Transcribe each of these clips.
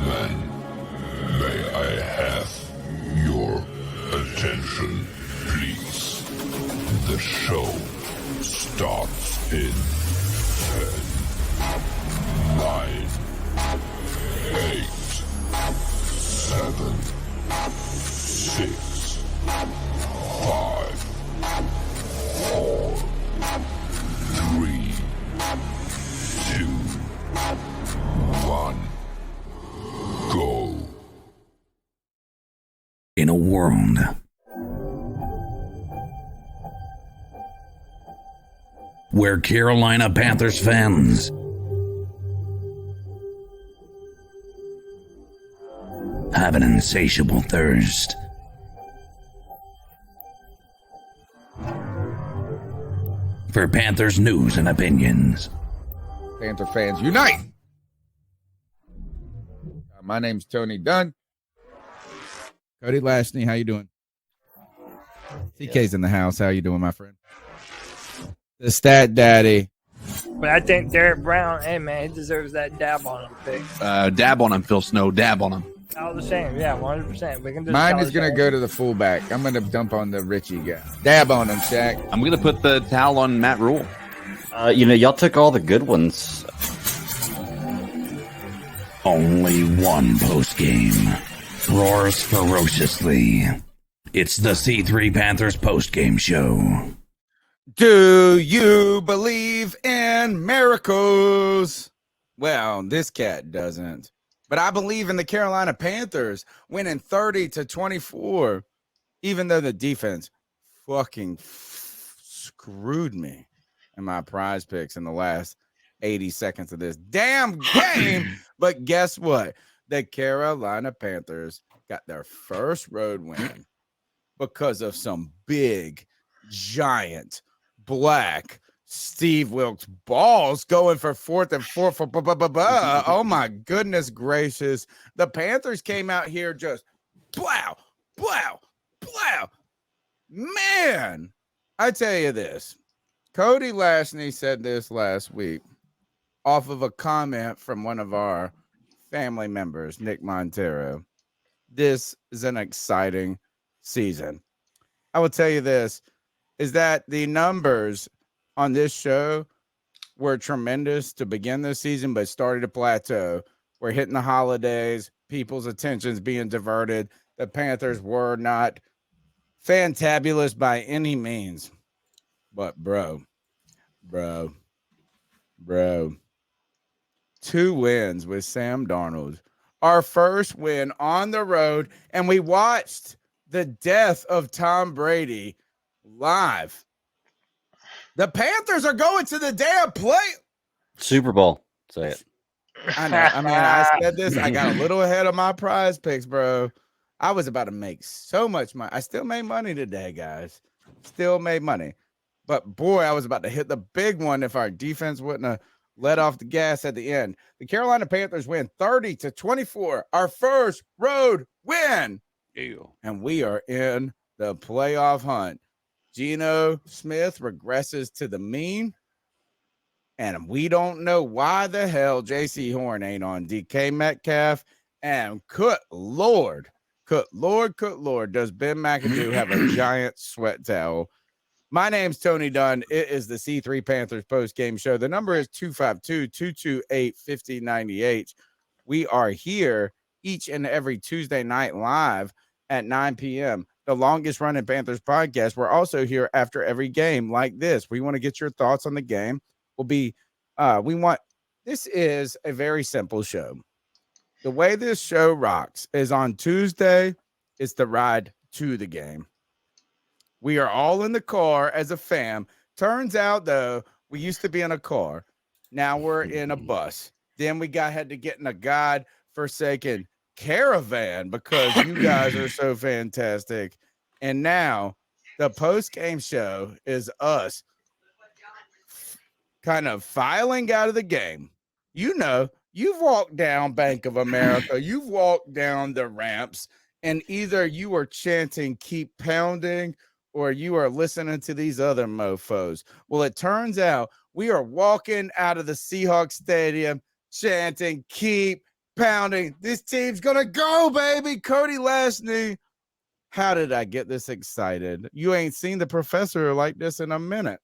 Then may I have your attention, please? The show starts in 10, 9, 8, 7, 6, 5, 4, 3, 2, 1, go. In a world where Carolina Panthers fans have an insatiable thirst for Panthers news and opinions. Panther fans unite! My name's Tony Dunn. Cody Lashney, how you doing? TK's in the house. How you doing, my friend? The Stat Daddy. But I think Derek Brown, hey man, he deserves that dab on him pick. Dab on him, Phil Snow. Dab on him. All the same, yeah, 100%. We can just Mine is going to go to the fullback. I'm going to dump on the Richie guy. Dab on him, Shaq. I'm going to put the towel on Matt Rule. Y'all took all the good ones. Only one post-game roars ferociously. It's the C3 Panthers post-game show. Do you believe in miracles? Well, this cat doesn't. But I believe in the Carolina Panthers winning 30-24, even though the defense fucking screwed me in my prize picks in the last 80 seconds of this damn game. But guess what? The Carolina Panthers got their first road win because of some big, giant, black Steve Wilks balls going for 4th and 4 for oh my goodness gracious. The Panthers came out here just blow. Man, I tell you this. Cody Lashney said this last week off of a comment from one of our family members, Nick Montero. This is an exciting season. I will tell you this, is that the numbers on this show were tremendous to begin this season, but started to plateau. We're hitting the holidays, people's attention's being diverted. The Panthers were not fantabulous by any means. But bro, 2 wins with Sam Darnold. Our first win on the road, and we watched the death of Tom Brady live. The Panthers are going to the damn play. Super Bowl. Say it. I know. I mean, I said this. I got a little ahead of my prize picks, bro. I was about to make so much money. I still made money today, guys. Still made money. But, boy, I was about to hit the big one if our defense wouldn't have let off the gas at the end. The Carolina Panthers win 30-24. Our first road win. Ew. And we are in the playoff hunt. Geno Smith regresses to the mean, and we don't know why the hell J.C. Horn ain't on DK Metcalf. And good Lord, does Ben McAdoo have a giant sweat towel? My name's Tony Dunn. It is the C3 Panthers post-game show. The number is 252-228-5098. We are here each and every Tuesday night live at 9 p.m., the longest running Panthers podcast. We're also here after every game like this. We want to get your thoughts on the game. This is a very simple show. The way this show rocks is on Tuesday, it's the ride to the game. We are all in the car as a fam. Turns out, though, we used to be in a car. Now we're in a bus. Then we had to get in a God-forsaken caravan because you guys are so fantastic. And now the post-game show is us kind of filing out of the game. You know, you've walked down Bank of America. You've walked down the ramps, and either you are chanting, keep pounding, or you are listening to these other mofos. Well, it turns out we are walking out of the Seahawks stadium chanting, keep pounding. This team's gonna go, baby. Cody Lashney. How did I get this excited? You ain't seen the professor like this in a minute.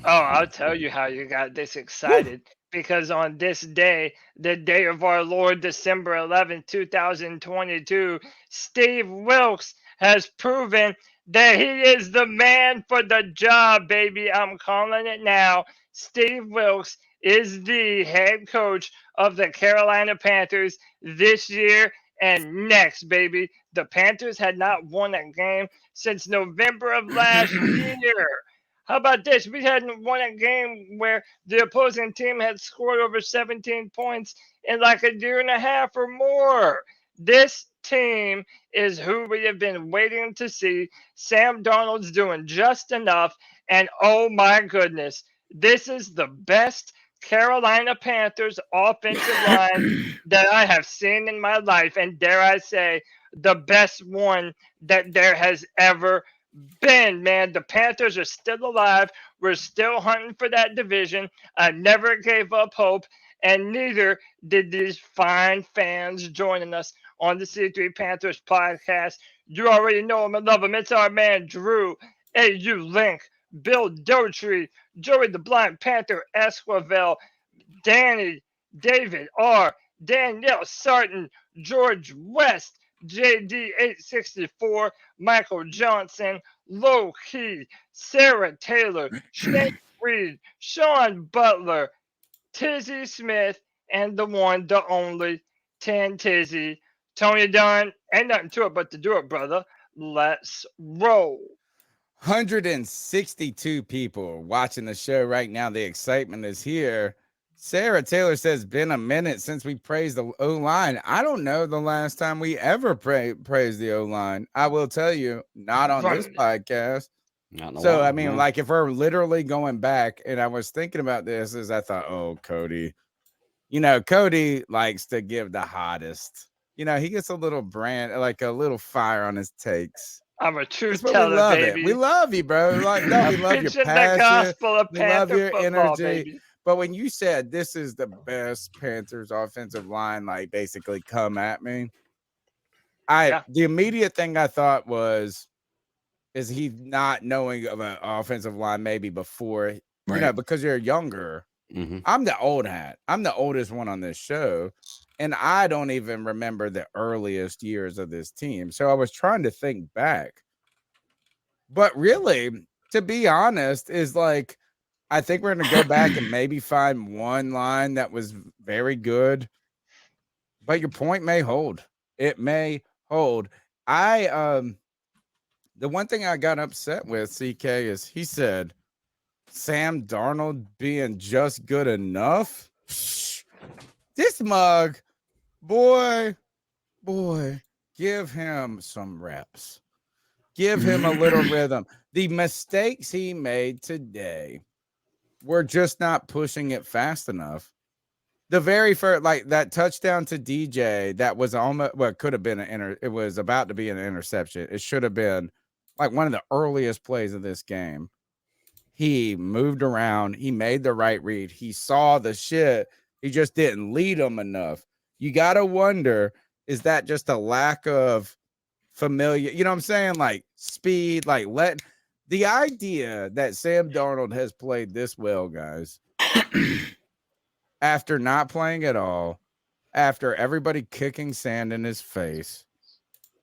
Oh, I'll tell you how you got this excited. Because on this day, the day of our Lord, December 11th, 2022, Steve Wilks has proven that he is the man for the job, baby. I'm calling it now. Steve Wilks is the head coach of the Carolina Panthers this year and next, baby. The Panthers had not won a game since November of last year. How about this? We hadn't won a game where the opposing team had scored over 17 points in like a year and a half or more. This team is who we have been waiting to see. Sam Darnold's doing just enough. And oh my goodness, this is the best Carolina Panthers offensive line that I have seen in my life. And dare I say, the best one that there has ever been, man. The Panthers are still alive. We're still hunting for that division. I never gave up hope, and neither did these fine fans joining us on the C3 Panthers podcast. You already know him and love him. It's our man, Drew, A.U. Link, Bill Dotree, Joey the Blind Panther Esquivel, Danny, David R., Danielle Sarton, George West, JD864, Michael Johnson, Low Key, Sarah Taylor, Shane Reed, Sean Butler, Tizzy Smith, and the one, the only, 10 Tizzy. Tony Dunn, ain't nothing to it but to do it, brother. Let's roll. 162 people watching the show right now. The excitement is here. Sarah Taylor says, been a minute since we praised the O-line. I don't know the last time we ever praised the O-line. I will tell you, not on this podcast. So, I mean, like if we're literally going back, and I was thinking about this as I thought, oh, Cody. You know, Cody likes to give the hottest. You know, he gets a little brand, like a little fire on his takes. I'm a truth We teller, love baby. it. We love you, bro. Like, no, we love your Preaching the passion. gospel of We love Panther your football, energy. baby. But when you said this is the best Panthers offensive line, like basically come at me, the immediate thing I thought was, is he not knowing of an offensive line maybe before, you know, because you're younger. I'm the old hat. I'm the oldest one on this show, and I don't even remember the earliest years of this team. So I was trying to think back. But really, to be honest, is like, I think we're going to go back and maybe find one line that was very good. But your point may hold. It may hold. The one thing I got upset with, CK, is he said, Sam Darnold being just good enough. This mug, boy, give him some reps. Give him a little rhythm. The mistakes he made today were just not pushing it fast enough. The very first, like that touchdown to DJ, that was almost, well, it could have been it was about to be an interception. It should have been like one of the earliest plays of this game. He moved around. He made the right read. He saw the shit. He just didn't lead them enough. You got to wonder, is that just a lack of familiar, you know what I'm saying? Like speed, like the idea that Sam Darnold has played this well, guys, after not playing at all, after everybody kicking sand in his face,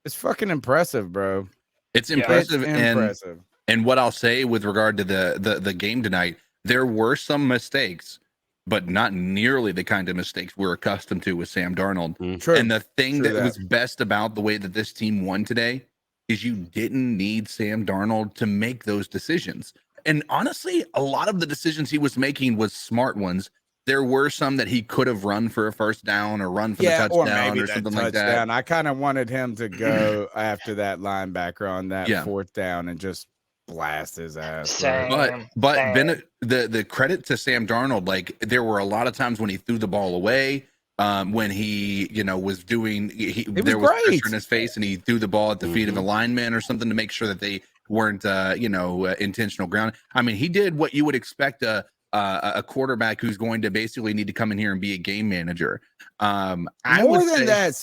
it's fucking impressive, bro. It's impressive. It's impressive. And what I'll say with regard to the game tonight, there were some mistakes, but not nearly the kind of mistakes we're accustomed to with Sam Darnold. True. And the thing that was best about the way that this team won today is you didn't need Sam Darnold to make those decisions. And honestly, a lot of the decisions he was making was smart ones. There were some that he could have run for a first down or run for the touchdown or something like that. I kind of wanted him to go after that linebacker on that fourth down and just blast his ass. But the credit to Sam Darnold, like there were a lot of times when he threw the ball away, when he, you know, was doing, there was pressure in his face and he threw the ball at the feet of a lineman or something to make sure that they weren't, intentional ground. I mean, he did what you would expect a a quarterback who's going to basically need to come in here and be a game manager. I More would than say, that,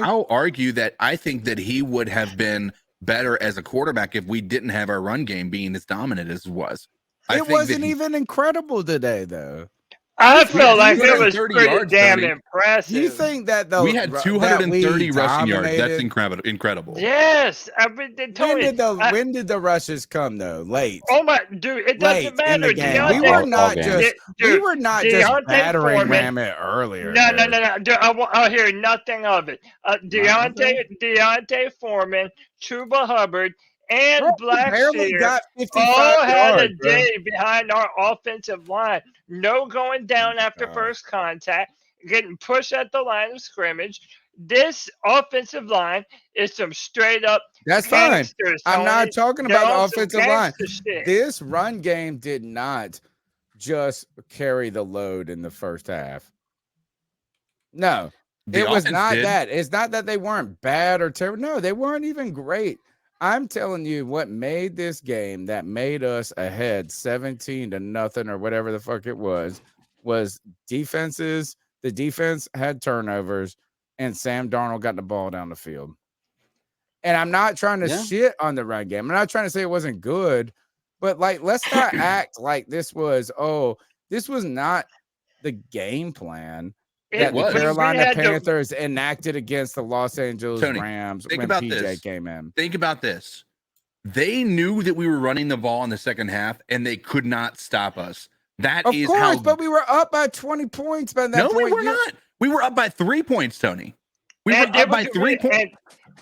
CK. I'll argue that I think that he would have been better as a quarterback if we didn't have our run game being as dominant as it was. I It think that wasn't even incredible today, though. I We had feel like it was 230 pretty yards, damn Tony. impressive. You think that the we had 230 rushing yards. That's dominated- incredible. Yes, I mean, Tony, when did the rushes come though? Late. oh my dude, it Late doesn't in matter. the game. We Deontay- were not game. just Dude, we were not just Deontay battering Foreman- ram it earlier. No, dude. dude, I hear nothing of it. Deontay Foreman, Chuba Hubbard, and Bro, we barely Blackshear got 55 all had a yards, bro. day behind our offensive line. No going down after God. first contact, getting pushed at the line of scrimmage. This offensive line is some straight up That's fine. gangsters. I'm not Tony. talking They're about on the some offensive line. gangster shit. This run game did not just carry the load in the first half. No, The it was offense not did. that. It's not that they weren't bad or terrible. No, they weren't even great. I'm telling you what made this game that made us ahead 17-0 or whatever the fuck it was defenses. The defense had turnovers and Sam Darnold got the ball down the field. And I'm not trying to Yeah. shit on the run game. I'm not trying to say it wasn't good, but like, let's not act like this was not the game plan that was. the Carolina We had to- Panthers enacted against the Los Angeles Tony, Rams think when about PJ this. came in. Think about this. They knew that we were running the ball in the second half, and they could not stop us. That Of is course, how. but we were up by 20 points by that No, point. we were not. We were up by 3 points, Tony. We were And they up by the 3 re- points.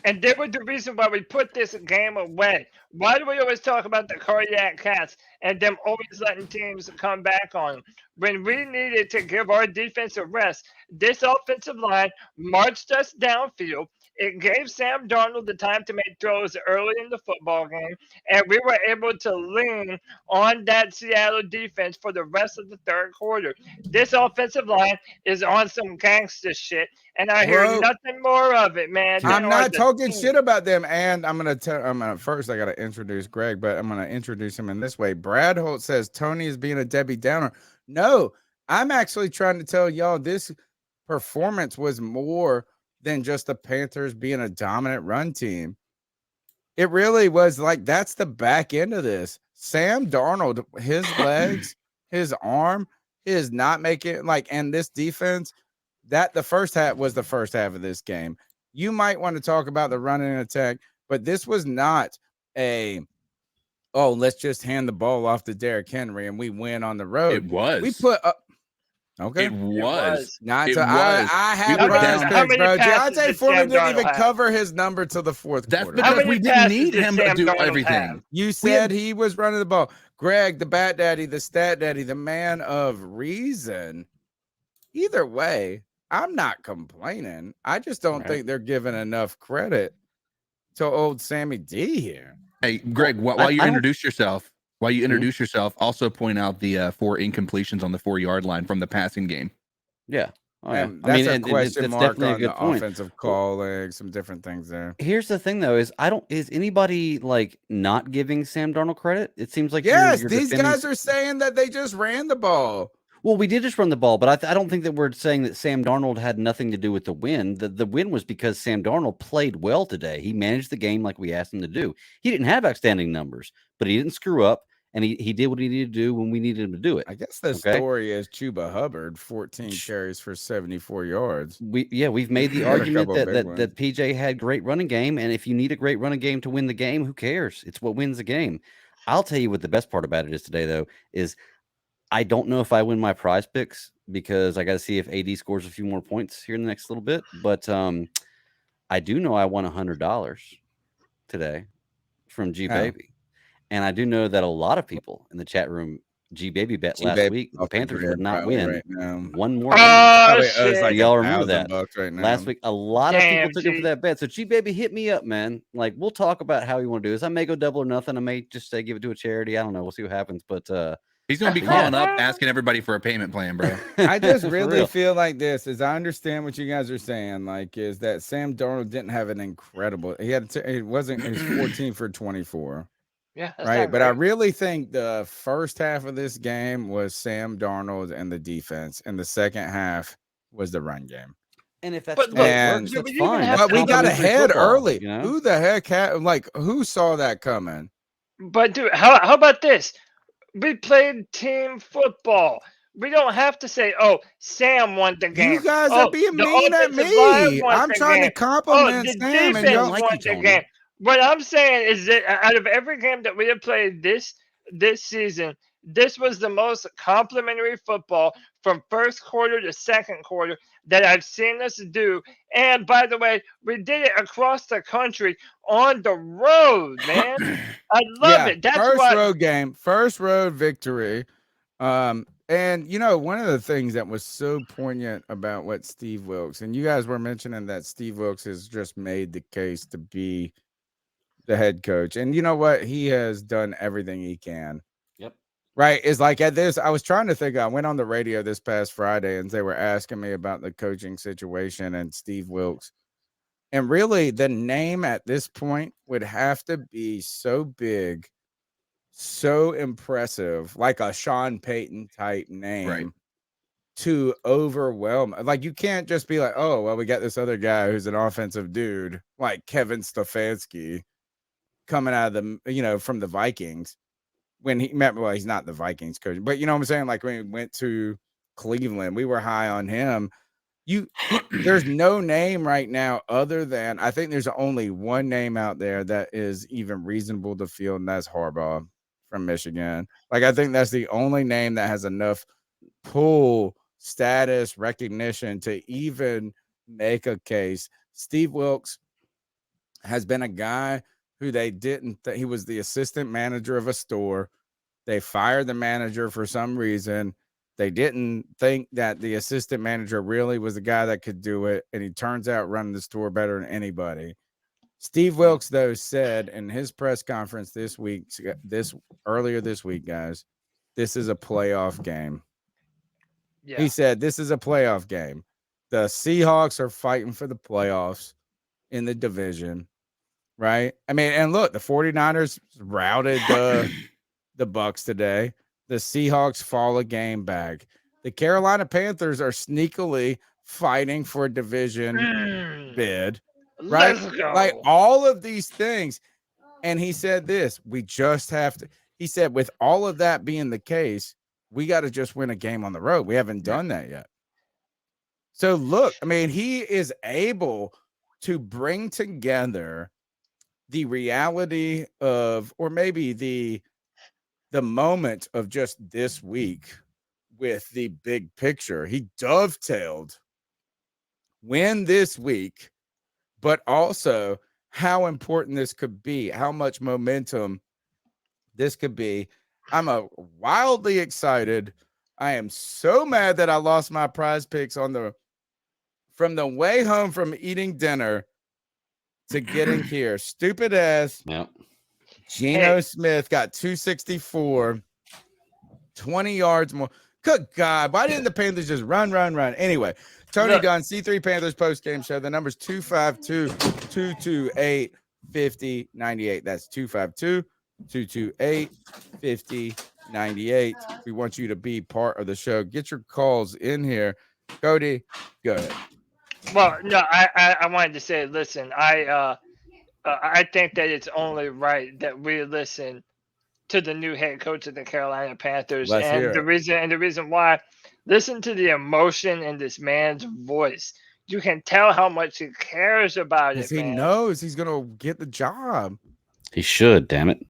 And they were the reason why we put this game away. Why do we always talk about the cardiac cats and them always letting teams come back on them? When we needed to give our defense a rest, this offensive line marched us downfield. It gave Sam Darnold the time to make throws early in the football game, and we were able to lean on that Seattle defense for the rest of the third quarter. This offensive line is on some gangster shit, and I hear Bro, nothing more of it, man. They I'm are not the talking team. shit about them, and I'm gonna first I gotta introduce Greg, but I'm gonna introduce him in this way. Brad Holt says Tony is being a Debbie Downer. No, I'm actually trying to tell y'all this performance was more than just the Panthers being a dominant run team. It really was like that's the back end of this. Sam Darnold, his legs, his arm, is not making and this defense. That the first half was the first half of this game. You might want to talk about the running attack, but this was not let's just hand the ball off to Derrick Henry and we win on the road. It was. We put up. Okay. It was. Not It to, was. I We have were Brian's down. How picks, many bro. passes Deontay did Foreman Sam didn't Darnold even have? cover his number to the fourth That's quarter. How because many we didn't passes need did him to Sam do Darnold everything. have? You said he was running the ball. Greg, the bat daddy, the stat daddy, the man of reason. Either way, I'm not complaining. I just don't think they're giving enough credit to old Sammy D here. Hey, Greg, while I you don't- introduce yourself, also point out the 4 incompletions on the 4-yard line from the passing game. Yeah. Oh, yeah. And that's a question that's mark definitely on a good the point. offensive calling, some different things there. Here's the thing, though: is anybody not giving Sam Darnold credit? It seems like Yes, you're these defending- guys are saying that they just ran the ball. Well, we did just run the ball, but I don't think that we're saying that Sam Darnold had nothing to do with the win. The win was because Sam Darnold played well today. He managed the game like we asked him to do. He didn't have outstanding numbers, but he didn't screw up, and he did what he needed to do when we needed him to do it. I guess the Okay. story is Chuba Hubbard, 14 carries for 74 yards. We've made the Had a argument couple big ones. that PJ had great running game, and if you need a great running game to win the game, who cares? It's what wins the game. I'll tell you what the best part about it is today, though, is I don't know if I win my prize picks because I got to see if AD scores a few more points here in the next little bit. But I do know I won $100 today from G Baby, and I do know that a lot of people in the chat room G Baby bet last G-Baby week the off the Panthers grid would not probably win right now. one more game. Oh, Probably owes shit. like Y'all remember that. $1,000 right now. Last week, a lot of Damn, people took him for G. that bet. So G Baby, hit me up, man. Like we'll talk about how you want to do this. I may go double or nothing. I may just say give it to a charity. I don't know. We'll see what happens. But He's going to be calling up, asking everybody for a payment plan, bro. I just For really real. feel like this is I understand what you guys are saying. Is that Sam Darnold didn't have an incredible. He was 14 for 24. Yeah, that's right? not But I great. really think the first half of this game was Sam Darnold and the defense, and the second half was the run game. And if that's But the way look, it And works, you that's even fine. have That's but we got complimentary ahead football, early. you know? Who the heck had who saw that coming? But dude, how about this? We played team football. We don't have to say, "Oh, Sam won the You game." guys are Oh, being the mean at offensive line me. won I'm the trying to game. Oh, compliment the Sam, and I defense don't y'all. like won you, the Tony. game. What I'm saying is that out of every game that we have played this season, this was the most complimentary football from first quarter to second quarter that I've seen us do. And by the way, we did it across the country on the road, man. I love Yeah, it. That's first why. road game, first road victory. And one of the things that was so poignant about what Steve Wilks, and you guys were mentioning that Steve Wilks has just made the case to be the head coach. And you know what? He has done everything he can. Yep. Right. It's like at this, I was trying to think, I went on the radio this past Friday and they were asking me about the coaching situation and Steve Wilks. And really, the name at this point would have to be so big, so impressive, like a Sean Payton type name to overwhelm. Like, you can't just be like, oh, well, we got this other guy who's an offensive dude, like Kevin Stefanski coming out of the, from the Vikings. When he met, well, he's not the Vikings coach, but you know what I'm saying? Like when he went to Cleveland, we were high on him. There's no name right now other than, I think there's only one name out there that is even reasonable to field, and that's Harbaugh from Michigan. Like, I think that's the only name that has enough pull, status, recognition to even make a case. Steve Wilks has been a guy who they didn't he was the assistant manager of a store. They fired the manager for some reason. They didn't think that the assistant manager really was the guy that could do it, and he turns out running the store better than anybody. Steve Wilks, though, said in his press conference earlier this week, guys, this is a playoff game. Yeah. He said this is a playoff game. The Seahawks are fighting for the playoffs in the division. Right. I mean, and look, the 49ers routed the Bucks today. The Seahawks fall a game back. The Carolina Panthers are sneakily fighting for a division bid. Right. Let's go. Like all of these things. And he said this, we just have to, he said, with all of that being the case, we got to just win a game on the road. We haven't done that yet. So look, I mean, he is able to bring together the reality of, or maybe the moment of just this week with the big picture. He dovetailed win this week, but also how important this could be, how much momentum this could be. I'm wildly excited. I am so mad that I lost my prize picks from the way home from eating dinner to getting here. Stupid ass. Yep. Geno Smith got 264, 20 yards more. Good God. Why didn't the Panthers just run? Anyway, Tony Dunn, C3 Panthers post-game show. The number's 252-228-5098. That's 252-228-5098. We want you to be part of the show. Get your calls in here. Cody, go ahead. Well, no, I wanted to say, listen, I think that it's only right that we listen to the new head coach of the Carolina Panthers. Let's hear The reason why, listen to the emotion in this man's voice. You can tell how much he cares about it, Because he man. knows he's going to get the job. He should, damn it.